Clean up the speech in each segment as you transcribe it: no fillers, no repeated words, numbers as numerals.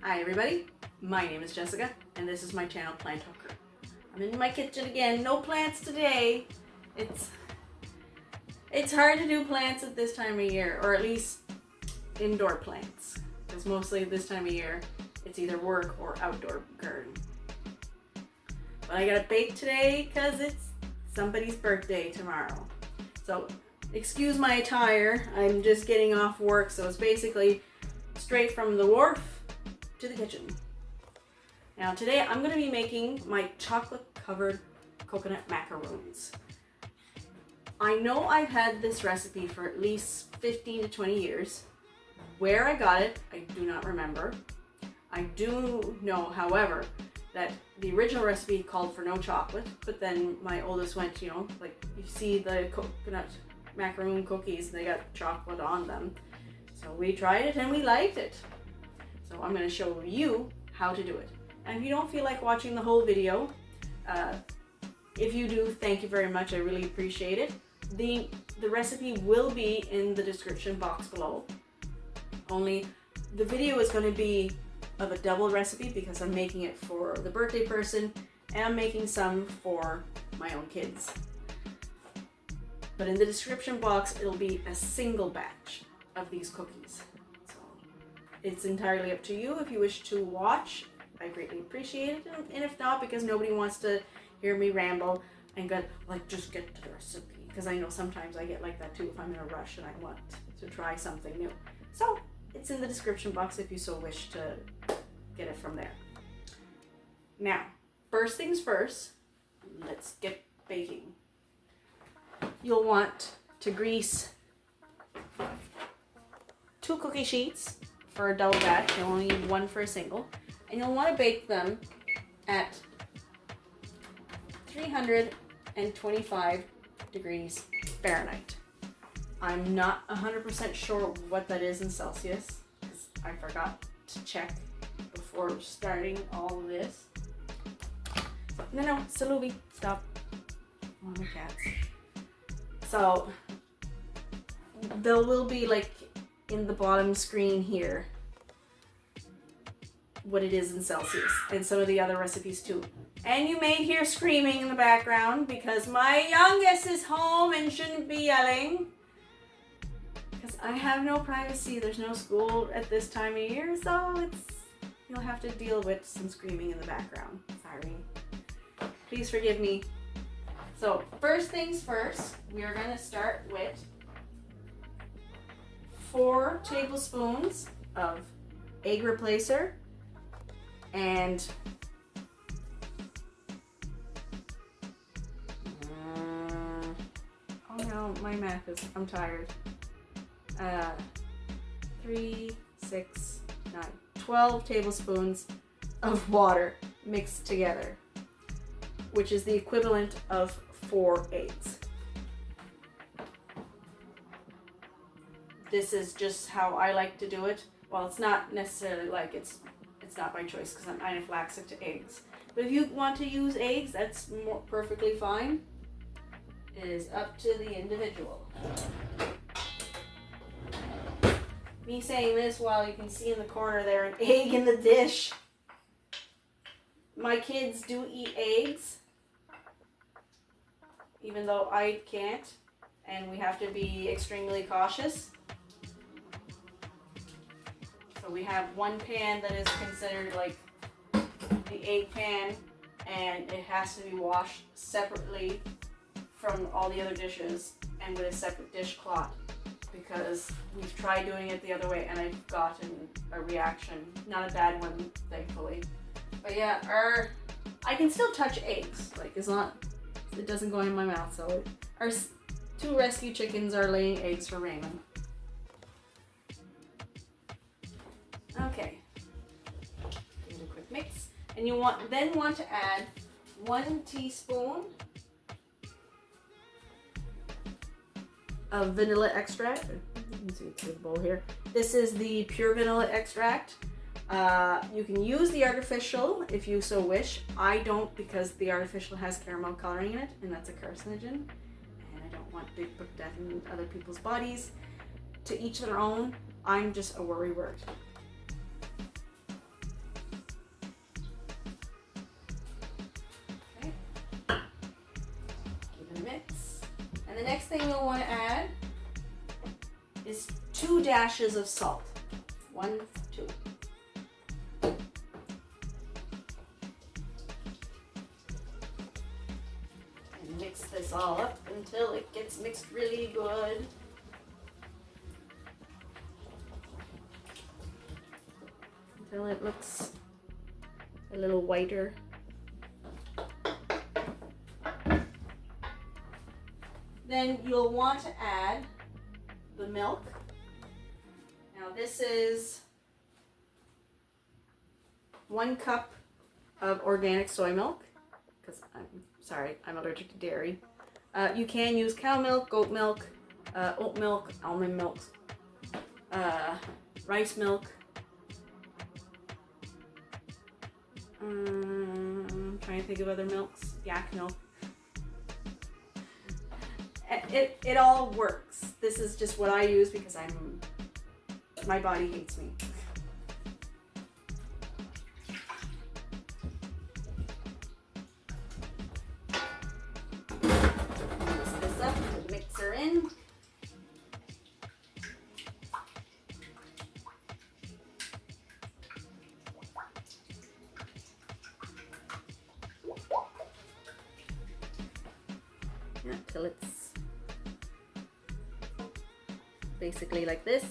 Hi everybody, my name is Jessica and this is my channel Plant Hooker. I'm in my kitchen again, no plants today. It's hard to do plants at this time of year, or at least indoor plants, because mostly this time of year it's either work or outdoor garden. But I got it baked today because it's somebody's birthday tomorrow. So excuse my attire, I'm just getting off work, so it's basically straight from the wharf to the kitchen. Now today I'm going to be making my chocolate covered coconut macaroons. I know I've had this recipe for at least 15 to 20 years. Where I got it, I do not remember. I do know, however, that the original recipe called for no chocolate, but then my oldest went, like you see the coconut macaroon cookies, they got chocolate on them. So we tried it and we liked it. So I'm going to show you how to do it. And if you don't feel like watching the whole video, if you do, thank you very much. I really appreciate it. The recipe will be in the description box below. Only the video is going to be of a double recipe because I'm making it for the birthday person and I'm making some for my own kids. But in the description box, it'll be a single batch of these cookies. So it's entirely up to you. If you wish to watch, I greatly appreciate it. And if not, because nobody wants to hear me ramble and go, like, just get to the recipe. Because I know sometimes I get like that too if I'm in a rush and I want to try something new. So it's in the description box if you so wish to get it from there. Now, first things first, let's get baking. You'll want to grease 2 cookie sheets for a double batch. You'll only need 1 for a single. And you'll want to bake them at 325 degrees Fahrenheit. I'm not 100% sure what that is in Celsius, because I forgot to check before starting all of this. No, Salubi, stop. Oh, my cats. So, there will be like in the bottom screen here what it is in Celsius, and some of the other recipes too. And you may hear screaming in the background because my youngest is home and shouldn't be yelling. Because I have no privacy. There's no school at this time of year, so you'll have to deal with some screaming in the background. Sorry. Please forgive me. So first things first, we are going to start with 4 tablespoons of egg replacer and oh no, my math is, I'm tired. 3, 6, 9, 12 tablespoons of water mixed together, which is the equivalent of 4 eggs. This is just how I like to do it. Well, it's not necessarily like it's not by choice because I'm anaphylaxis to eggs. But if you want to use eggs, that's perfectly fine. It is up to the individual. Me saying this while you can see in the corner there an egg in the dish. My kids do eat eggs, even though I can't, and we have to be extremely cautious. So we have one pan that is considered like the egg pan, and it has to be washed separately from all the other dishes and with a separate dishcloth, because we've tried doing it the other way and I've gotten a reaction. Not a bad one, thankfully. But yeah, I can still touch eggs, like it's not, it doesn't go in my mouth. So our 2 rescue chickens are laying eggs for Raymond. Okay, give it a quick mix, and you then want to add 1 teaspoon of vanilla extract. You can see it's in the bowl here. This is the pure vanilla extract. You can use the artificial if you so wish. I don't, because the artificial has caramel coloring in it, and that's a carcinogen, and I don't want to put that in other people's bodies. To each their own. I'm just a worrywart. 2 dashes of salt. 1, 2. And mix this all up until it gets mixed really good. Until it looks a little whiter. Then you'll want to add the milk. Now this is 1 cup of organic soy milk, because I'm allergic to dairy. You can use cow milk, goat milk, oat milk, almond milk, rice milk. I'm trying to think of other milks. Yak milk. It all works. This is just what I use because my body hates me. Mix this up, put the mixer in. Until it's basically like this.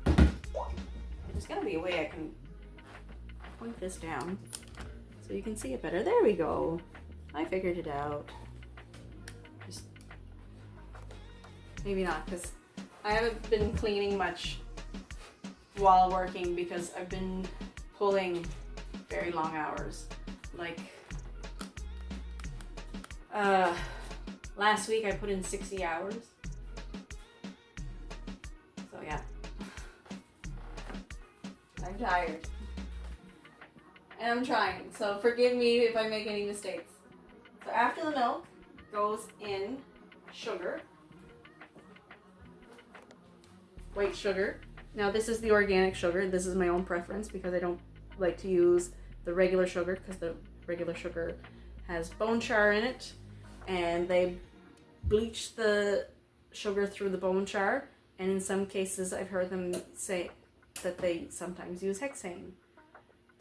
There's gotta be a way I can point this down so you can see it better. There we go. I figured it out. Just maybe not, because I haven't been cleaning much while working because I've been pulling very long hours. Like last week I put in 60 hours. So yeah. I'm tired. And I'm trying, so forgive me if I make any mistakes. So after the milk goes in sugar. White sugar. Now this is the organic sugar. This is my own preference because I don't like to use the regular sugar because the regular sugar has bone char in it. And they bleach the sugar through the bone char, and in some cases I've heard them say that they sometimes use hexane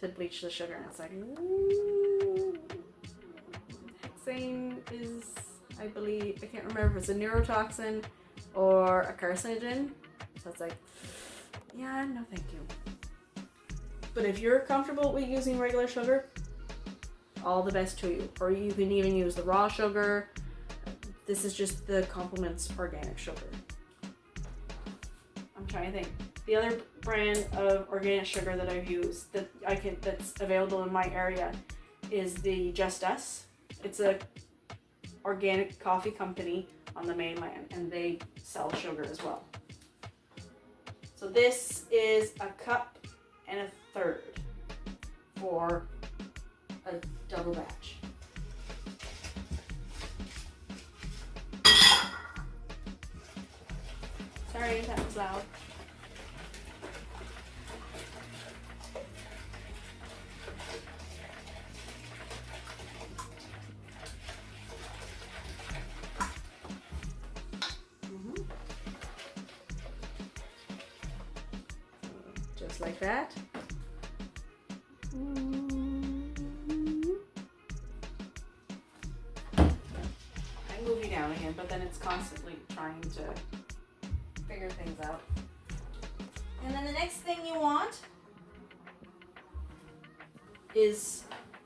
to bleach the sugar, and it's like, ooh. Hexane is, I believe, I can't remember if it's a neurotoxin or a carcinogen, so it's like, yeah, no thank you. But if you're comfortable with using regular sugar, all the best to you. Or you can even use the raw sugar. This is just the complements organic sugar. I'm trying to think. The other brand of organic sugar that I've used that's available in my area is the Just Us. It's a organic coffee company on the mainland, and they sell sugar as well. So this is 1.3 cups for a double batch. Sorry, that was loud. Just like that. Down again, but then it's constantly trying to figure things out. And then the next thing you want is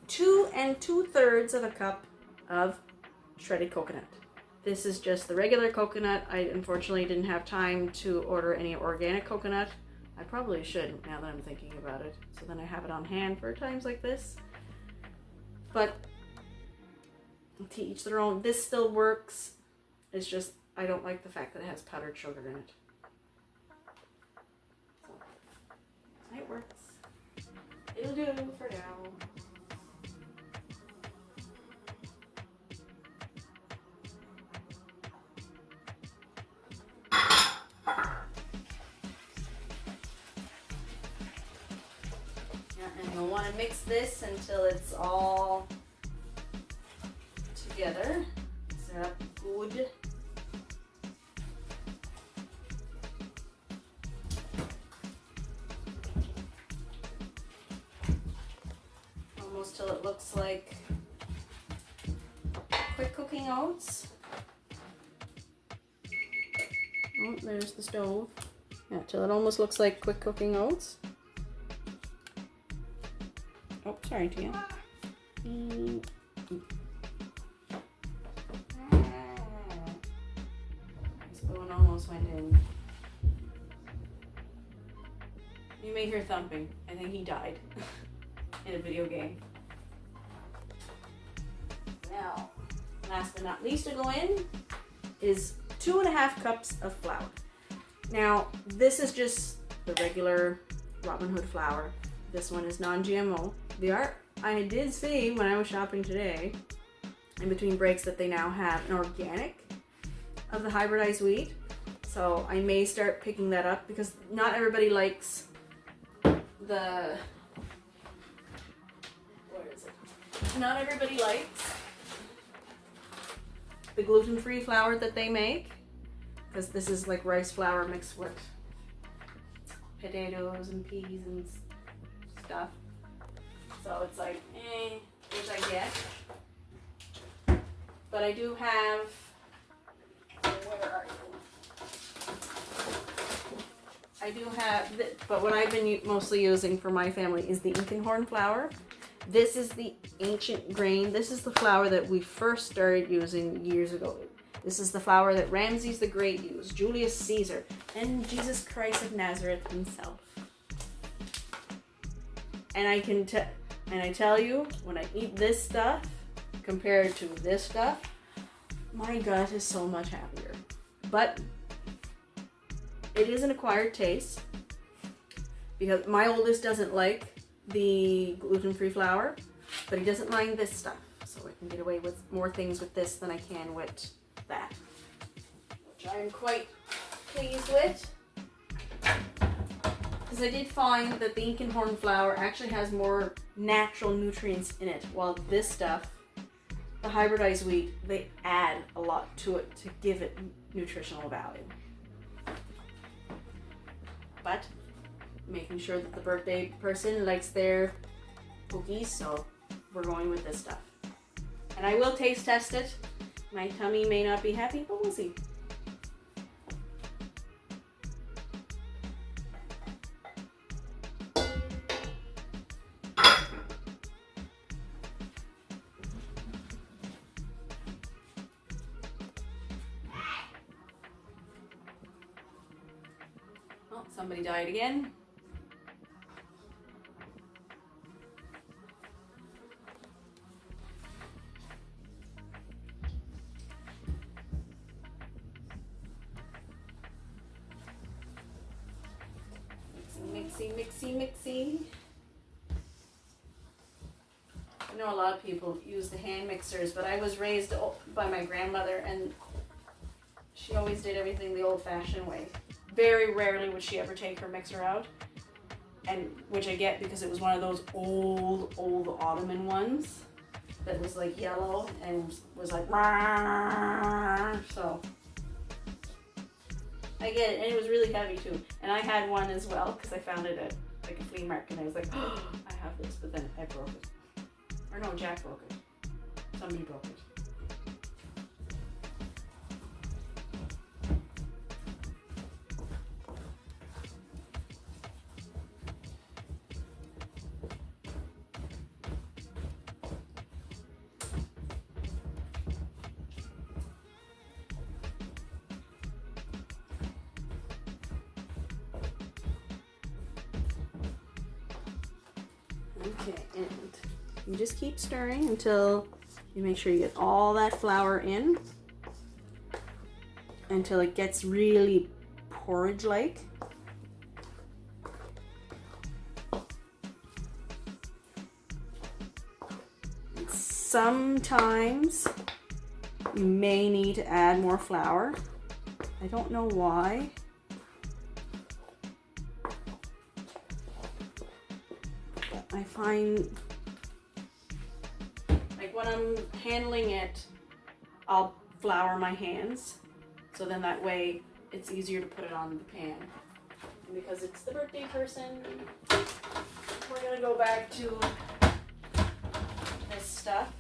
2 2/3 cups of shredded coconut. This is just the regular coconut. I unfortunately didn't have time to order any organic coconut. I probably should now that I'm thinking about it, so then I have it on hand for times like this. But to each their own. This still works. It's just I don't like the fact that it has powdered sugar in it. So it works. It'll do for now. Yeah, and you'll want to mix this until it's all together. Set up good. till it looks like quick cooking oats. Oh, there's the stove. Yeah, till it almost looks like quick cooking oats. Oh, sorry, Tia. The spoon almost went in. You may hear thumping. I think he died in a video game. Now, last but not least to go in is 2.5 cups of flour. Now, this is just the regular Robin Hood flour. This one is non-GMO. I did see when I was shopping today, in between breaks, that they now have an organic of the hybridized wheat. So I may start picking that up because not everybody likes not everybody likes the gluten-free flour that they make, because this is like rice flour mixed with potatoes and peas and stuff. So it's like, which I get. But I do have, where are you? I do have, but what I've been mostly using for my family is the Inkenhorn flour. This is the ancient grain. This is the flour that we first started using years ago. This is the flour that Ramses the Great used, Julius Caesar, and Jesus Christ of Nazareth himself. And I tell you, when I eat this stuff compared to this stuff, my gut is so much happier. But it is an acquired taste, because my oldest doesn't like the gluten-free flour, but he doesn't mind this stuff. So I can get away with more things with this than I can with that, which I'm quite pleased with. Because I did find that the Inkenhorn flour actually has more natural nutrients in it, while this stuff, the hybridized wheat, they add a lot to it to give it nutritional value. But making sure that the birthday person likes their cookies, so we're going with this stuff. And I will taste test it. My tummy may not be happy, but we'll see. Oh, somebody died again. Mixy. I know a lot of people use the hand mixers, but I was raised by my grandmother, and she always did everything the old-fashioned way. Very rarely would she ever take her mixer out, and which I get because it was one of those old Ottoman ones that was like yellow and was like so. I get it, and it was really heavy too. And I had one as well because I found it at like a flea market, and I was like, oh, I have this, but then I broke it. Or no, Jack broke it. Somebody broke it. Okay, and you just keep stirring until you make sure you get all that flour in, until it gets really porridge-like. Sometimes you may need to add more flour. I don't know why. I find, like when I'm handling it, I'll flour my hands, so then that way it's easier to put it on the pan. And because it's the birthday person, we're gonna go back to stuff.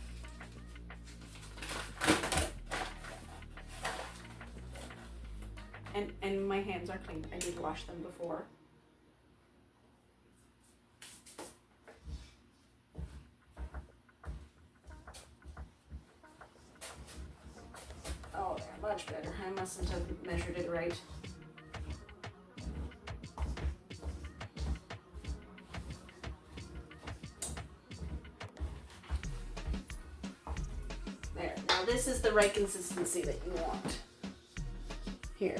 And my hands are clean. I did wash them before. Oh, they're much better. I mustn't have measured it right. There. Now this is the right consistency that you want. Here.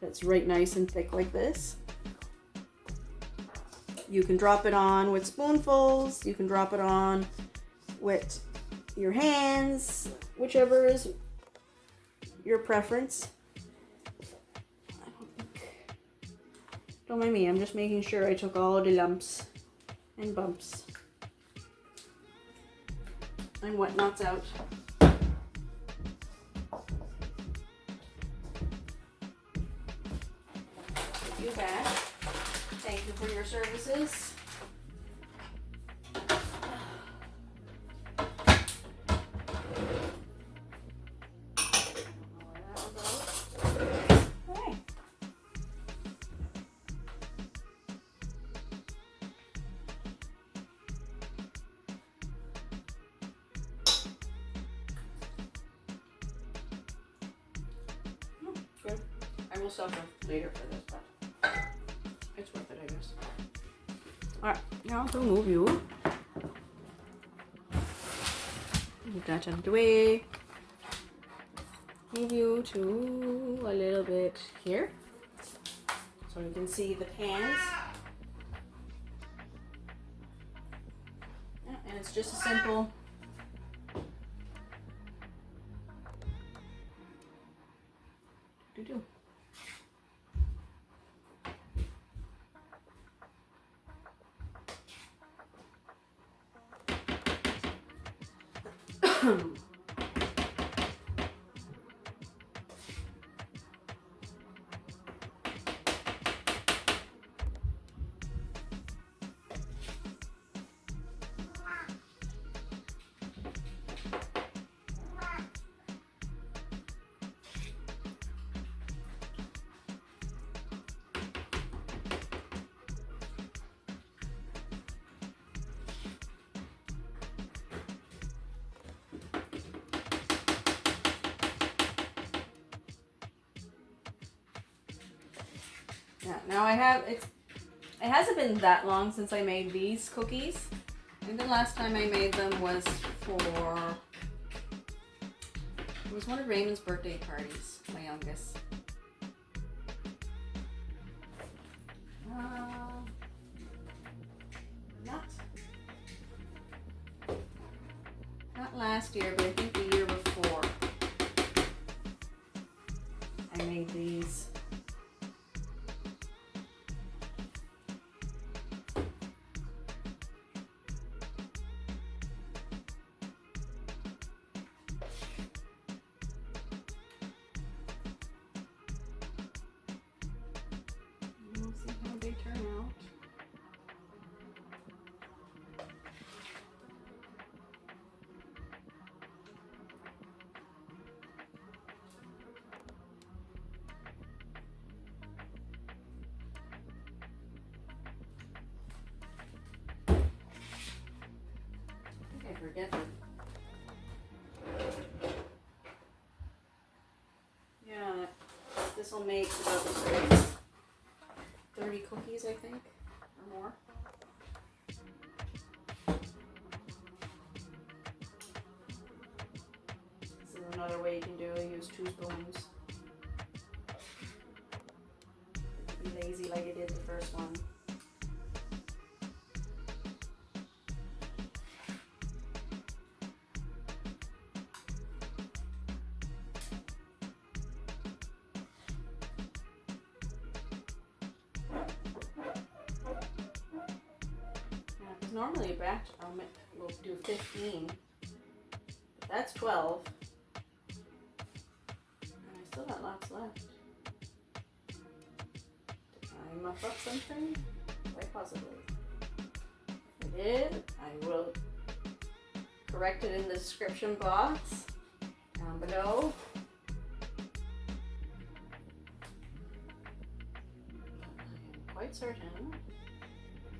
That's right nice and thick like this. You can drop it on with spoonfuls. You can drop it on with your hands, whichever is your preference. Don't mind me, I'm just making sure I took all the lumps and bumps and whatnots out. You back. Thank you for your services. Okay. Good. I will suffer later for this, but it's worth it, I guess. Alright, now to move you. Move that out of the way. Move you to a little bit here. So you can see the pans. Yeah, and it's just a simple do. Yeah, now it hasn't been that long since I made these cookies. I think the last time I made them was it was one of Raymond's birthday parties, my youngest. Not last year, but I think the year before I made these. Forget them. Yeah, this will make about 30 cookies, I think, or more. This is another way you can do it. Use 2 spoons. Be lazy like I did the first one. Normally a batch will do 15, but that's 12, and I still got lots left. Did I muff up something? Quite possibly. If I did, I will correct it in the description box down below. I'm quite certain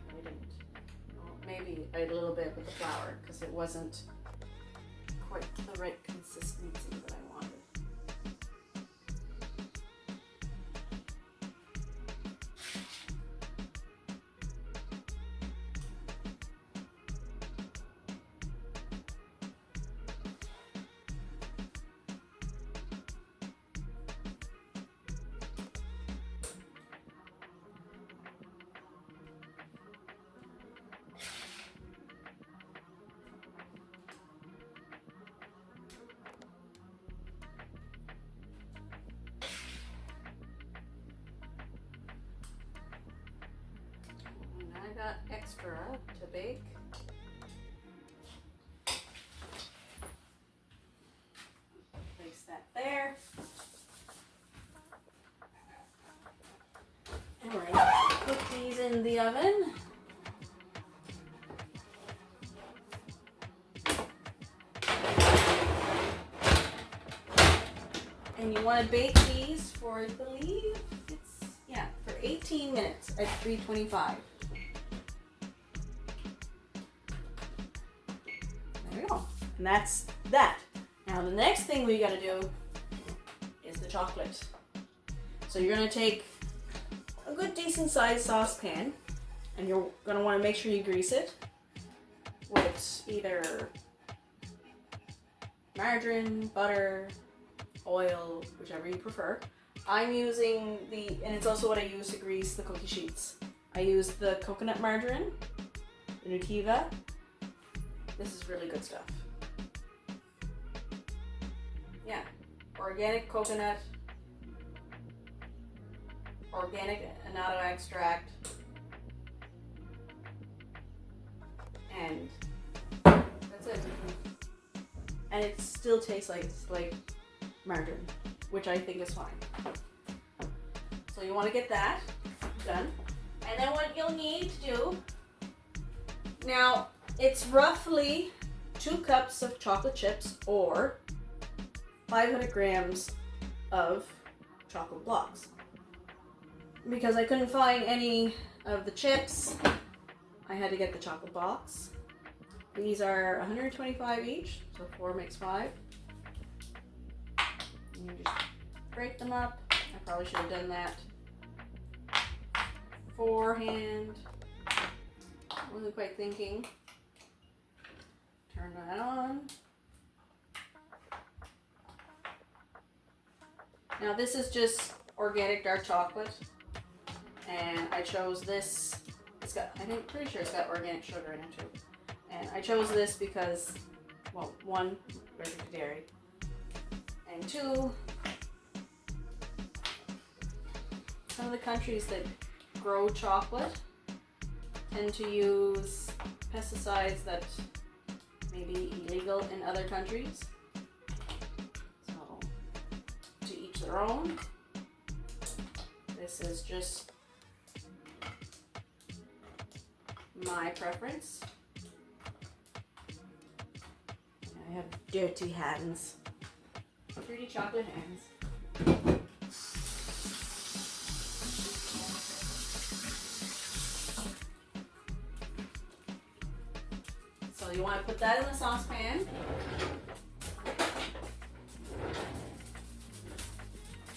I didn't. Well, maybe I did a little bit with the flour because it wasn't quite the right consistency that I wanted. I got extra to bake. Place that there. And we're gonna put these in the oven. And you want to bake these for, I believe it's, yeah, for 18 minutes at 325. There we go. And that's that. Now the next thing we gotta do is the chocolate. So you're gonna take a good decent sized saucepan and you're gonna want to make sure you grease it with either margarine, butter, oil, whichever you prefer. I'm using and it's also what I use to grease the cookie sheets. I use the coconut margarine, the Nutiva. This is really good stuff. Yeah, organic coconut, organic annatto extract, and that's it. And it still tastes like margarine, which I think is fine. So you want to get that done. And then what you'll need to do, now it's roughly 2 cups of chocolate chips or 500 grams of chocolate blocks. Because I couldn't find any of the chips, I had to get the chocolate blocks. These are 125 each, so 4 makes 5. And you just break them up. I probably should have done that beforehand. Wasn't quite thinking. Turn that on. Now this is just organic dark chocolate, and I chose this. It's got, I think, pretty sure it's got organic sugar in it too. And I chose this because, well, 1, allergic to dairy, and 2, some of the countries that grow chocolate tend to use pesticides that may be illegal in other countries. So, to each their own. This is just my preference. I have dirty hands. Dirty chocolate hands. So you want to put that in the saucepan.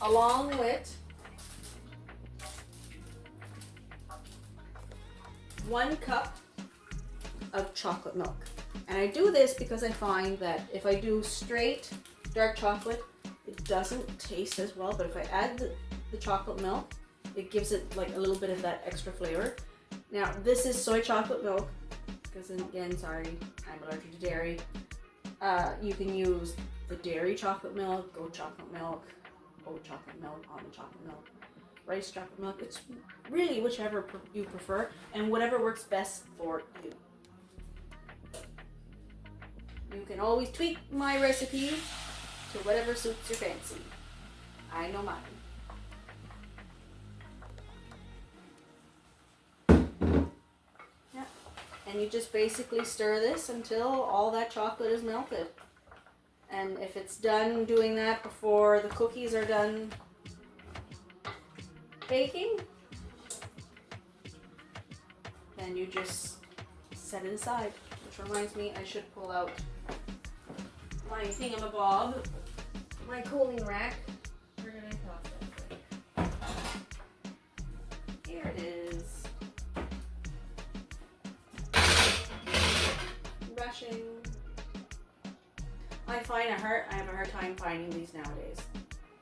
Along with 1 cup of chocolate milk. And I do this because I find that if I do straight dark chocolate, it doesn't taste as well. But if I add the chocolate milk, it gives it like a little bit of that extra flavor. Now this is soy chocolate milk, because again, sorry, I'm allergic to dairy. You can use the dairy chocolate milk, goat chocolate milk, almond chocolate milk, rice chocolate milk. It's really whichever you prefer and whatever works best for you. You can always tweak my recipe to whatever suits your fancy. I know mine. Yeah. And And you just basically stir this until all that chocolate is melted. And if it's done doing that before the cookies are done baking, then you just set it aside. Which reminds me, I should pull out my thingamabob, my cooling rack. Where did I toss that? Here it is. Brushing. I have a hard time finding these nowadays.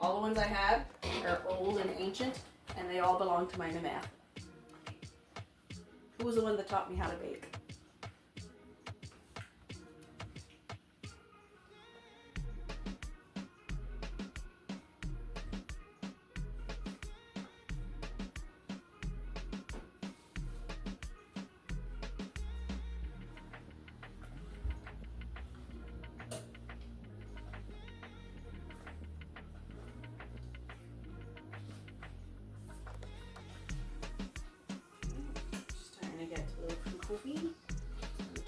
All the ones I have are old and ancient, and they all belong to my mama. Who was the one that taught me how to bake?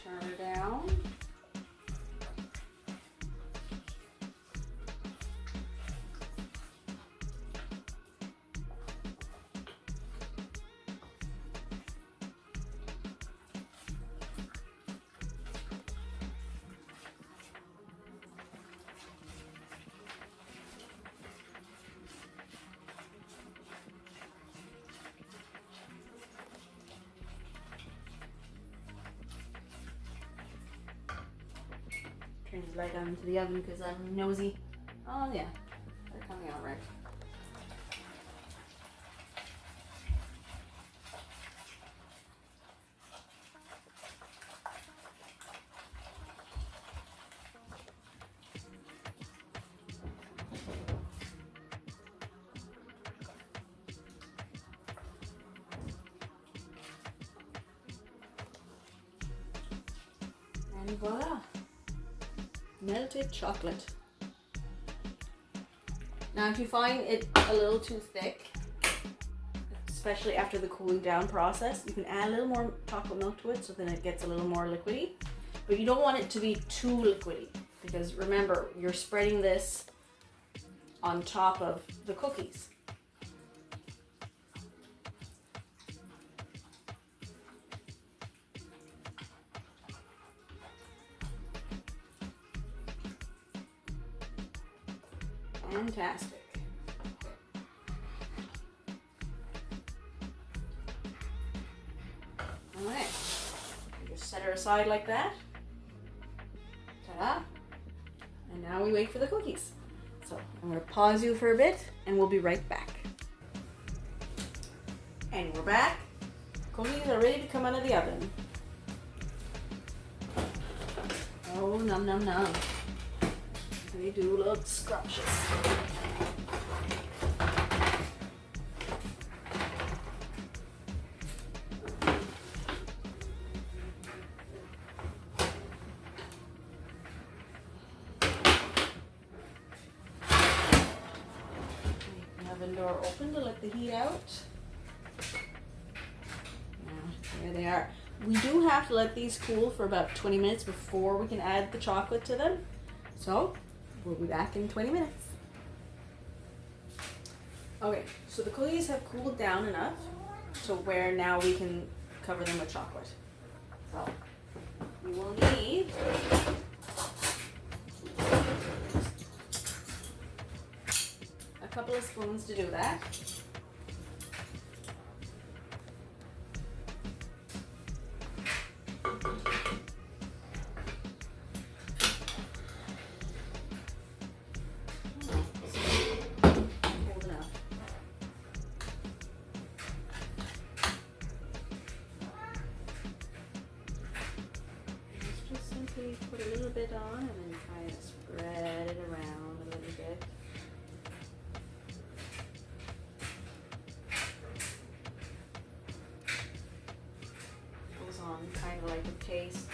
Turn her down. Turn the light on into the oven because I'm nosy. Oh yeah, they're coming out right. And voila! Melted chocolate. Now if you find it a little too thick, especially after the cooling down process, you can add a little more chocolate milk to it so then it gets a little more liquidy. But you don't want it to be too liquidy because remember, you're spreading this on top of the cookies. Fantastic. All right, just set her aside like that. Ta-da! And now we wait for the cookies. So I'm going to pause you for a bit, and we'll be right back. And we're back. Cookies are ready to come out of the oven. Oh, num num num. They do look scrumptious. Oven door open to let the heat out. There they are. We do have to let these cool for about 20 minutes before we can add the chocolate to them. So we'll be back in 20 minutes. Okay, so the cookies have cooled down enough to where now we can cover them with chocolate. So we will need a couple of spoons to do that. Put a little bit on and then kind of spread it around a little bit. Goes on kind of like a paste.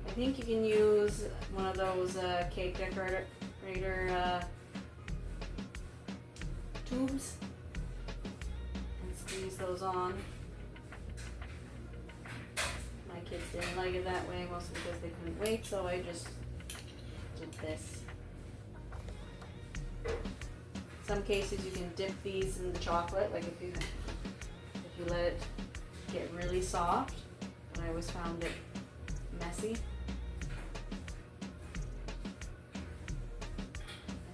I think you can use one of those cake decorator tubes and squeeze those on. My kids didn't like it that way, mostly because they couldn't wait, so I just did this. Some cases you can dip these in the chocolate, like if you let it get really soft, but I always found it messy.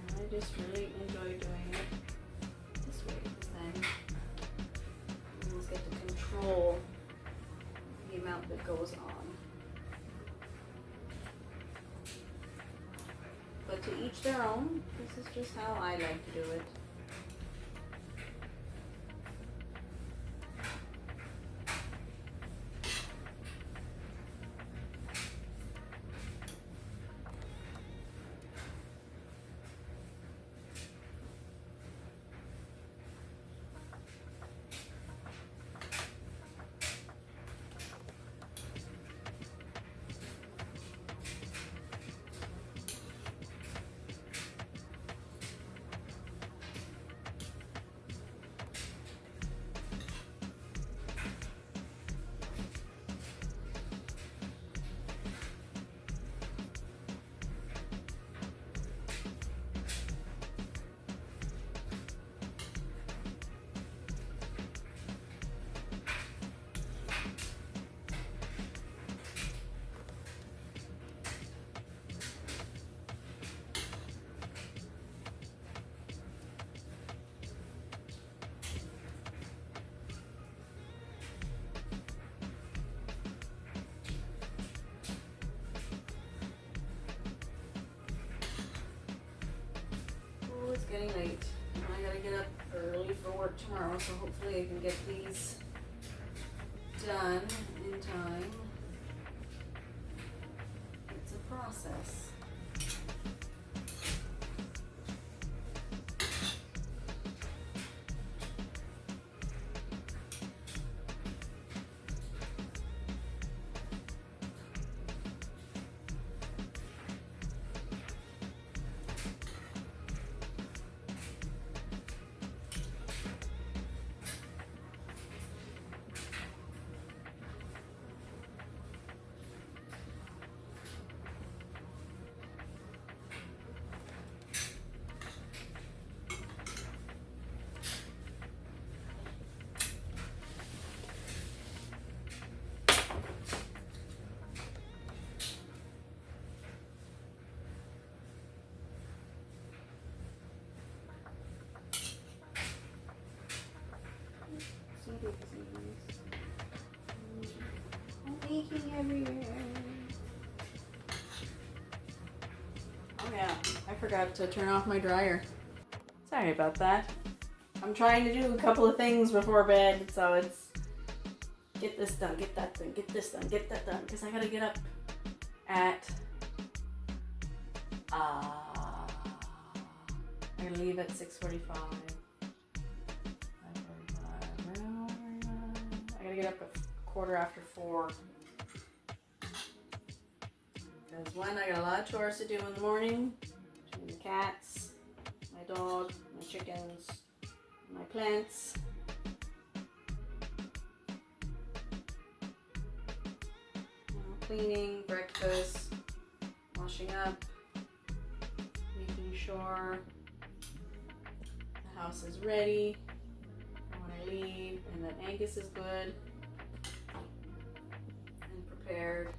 And I just really enjoy doing it this way, because then you just get to control the amount that goes on. But to each their own. This is just how I like to do it. It's getting late. I gotta get up early for work tomorrow, so hopefully I can get these done in time. It's a process. Leaking everywhere. Oh yeah, I forgot to turn off my dryer. Sorry about that. I'm trying to do a couple of things before bed, so it's get this done, get that done, get this done, get that done, because I gotta get up at I gotta leave at 6:45. I gotta get up at 4:15. Because one, I got a lot of chores to do in the morning. Between the cats, my dog, my chickens, my plants. Cleaning, breakfast, washing up, making sure the house is ready when I leave, and that Angus is good and prepared.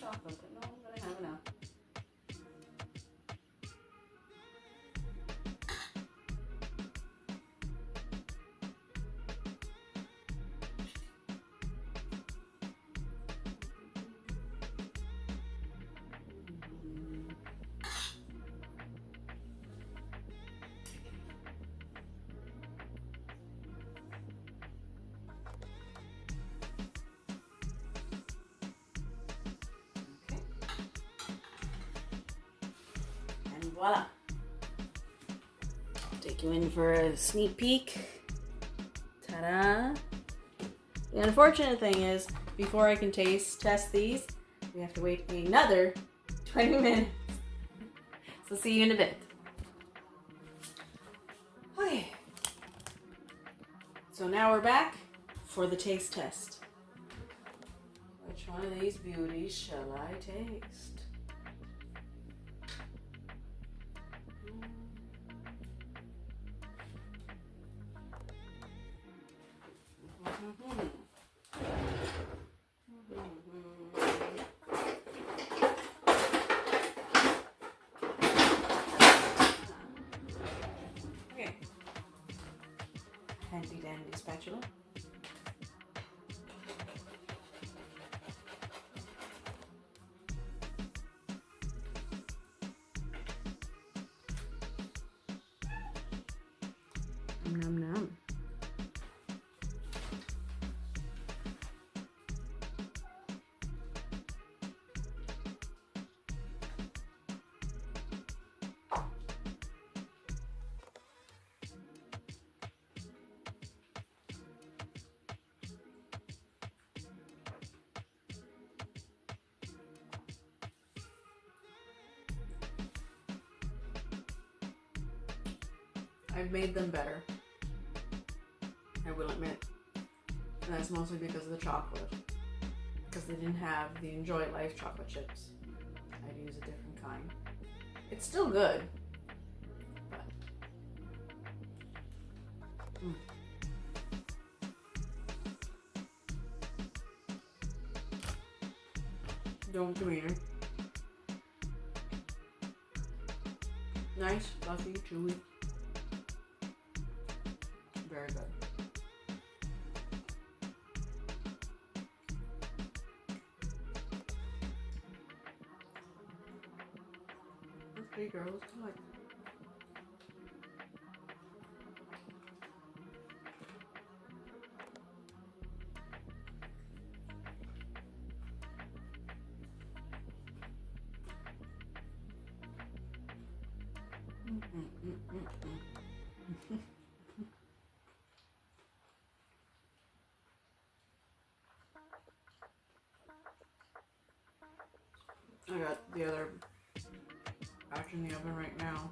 chocolate, but no, I'm gonna have enough. And voila. Take you in for a sneak peek. Ta-da. The unfortunate thing is, before I can test these, we have to wait another 20 minutes. So see you in a bit. Okay. So now we're back for the taste test. Which one of these beauties shall I taste? Okay. Handy dandy spatula. Num num. I've made them better, I will admit. And that's mostly because of the chocolate. Because they didn't have the Enjoy Life chocolate chips. I'd use a different kind. It's still good, but don't demeanor. Nice, fluffy, chewy. Very good. Okay, girls, come on. I got the other batch in the oven right now.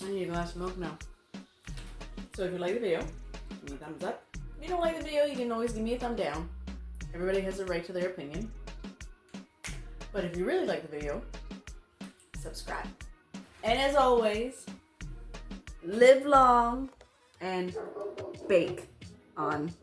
I need a glass of milk now. So if you like the video, give me a thumbs up. If you don't like the video, you can always give me a thumb down. Everybody has a right to their opinion. But if you really like the video, subscribe. And as always, live long and bake on.